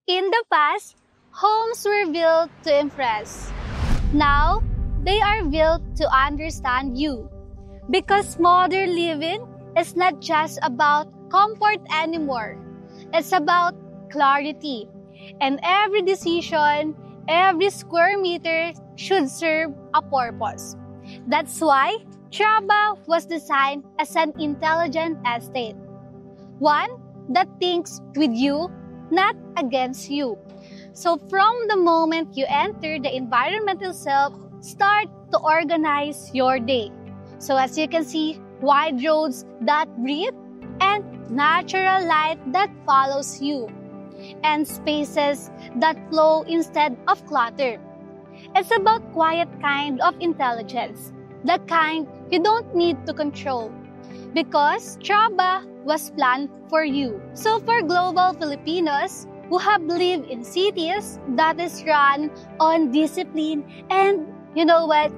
In the past, homes were built to impress. Now, they are built to understand you. Because modern living is not just about comfort anymore. It's about clarity. And every decision, every square meter should serve a purpose. That's why Traba was designed as an intelligent estate. One that thinks with you, not against you. So from the moment you enter, the environment itself start to organize your day. So as you can see, wide roads that breathe and natural light that follows you, and spaces that flow instead of clutter. It's about quiet kind of intelligence, the kind you don't need to control, because Traba was planned for you. So for global Filipinos who have lived in cities that is run on discipline and,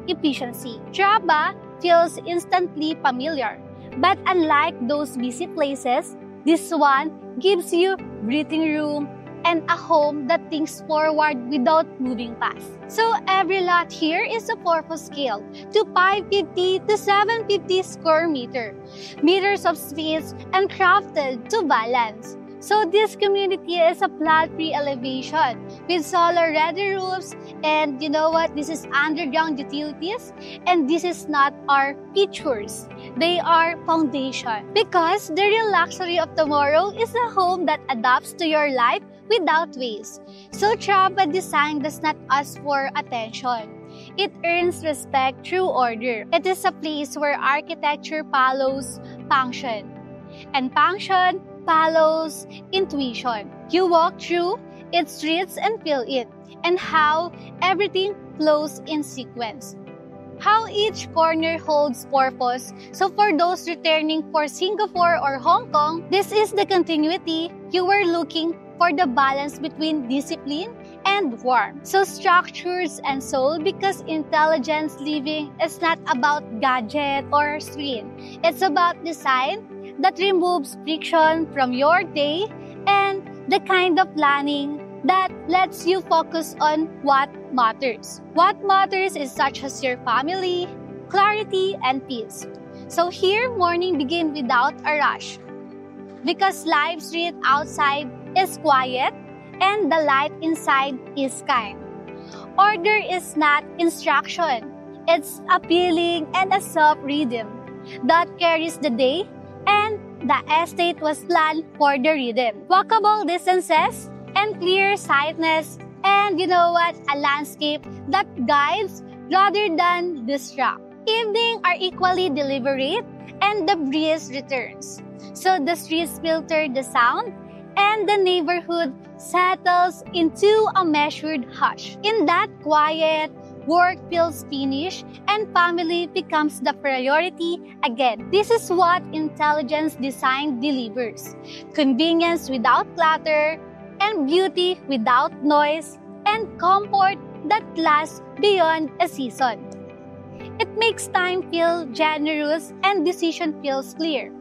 efficiency, Traba feels instantly familiar. But unlike those busy places, this one gives you breathing room and a home that thinks forward without moving fast. So every lot here is a purpose scale to 550 to 750 square meters of space and crafted to balance. So this community is a flat-free elevation with solar-ready roofs, and this is underground utilities, and this is not our features. They are foundation. Because the real luxury of tomorrow is a home that adapts to your life without waste. So Traba design does not ask for attention. It earns respect through order. It is a place where architecture follows function, and function follows intuition. You walk through its streets and feel it, and how everything flows in sequence. How each corner holds purpose. So for those returning for Singapore or Hong Kong, this is the continuity. You were looking for the balance between discipline and warmth. So structures and soul, because intelligence living is not about gadget or screen. It's about design that removes friction from your day, and the kind of planning that lets you focus on what matters. What matters is such as your family, clarity, and peace. So here, morning begins without a rush, because life street outside is quiet and the light inside is kind. Order is not instruction. It's a feeling and a soft rhythm that carries the day, and the estate was planned for the rhythm. Walkable distances and clear sightness, and a landscape that guides rather than distract. Evening are equally deliberate, and the breeze returns. So the streets filter the sound, and the neighborhood settles into a measured hush. In that quiet, work feels finished, and family becomes the priority again. This is what intelligence design delivers. Convenience without clutter, and beauty without noise, and comfort that lasts beyond a season. It makes time feel generous and decision feels clear.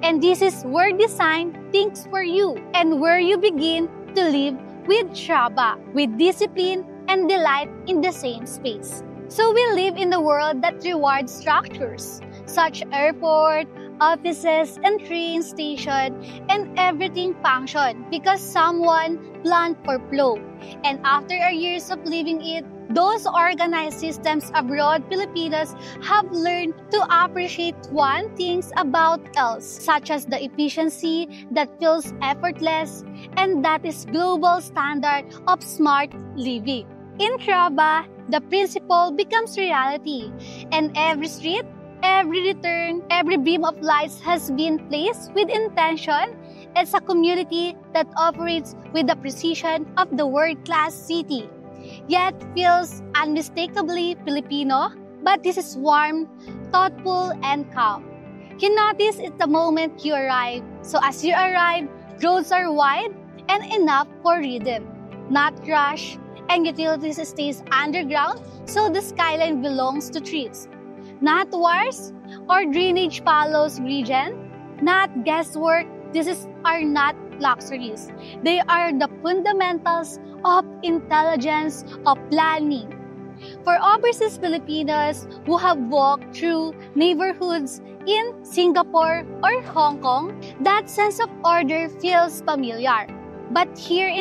And this is where design thinks for you, and where you begin to live with Traba, with discipline and delight in the same space. So we live in a world that rewards structures, such airport, offices, and train station, and everything function because someone planned for flow. And after years of living it, those organized systems abroad, Filipinos have learned to appreciate one things about else, such as the efficiency that feels effortless, and that is global standard of smart living. In Traba, the principle becomes reality, and every street, every return, every beam of lights has been placed with intention. It's a community that operates with the precision of the world-class city, yet feels unmistakably Filipino, but this is warm, thoughtful, and calm. You notice it the moment you arrive. So as you arrive, roads are wide and enough for rhythm, not rush, and utilities stays underground, so the skyline belongs to trees. Not wires or drainage follows region, not guesswork. Are not luxuries. They are the fundamentals of intelligence, of planning. For overseas Filipinos who have walked through neighborhoods in Singapore or Hong Kong, that sense of order feels familiar. But here in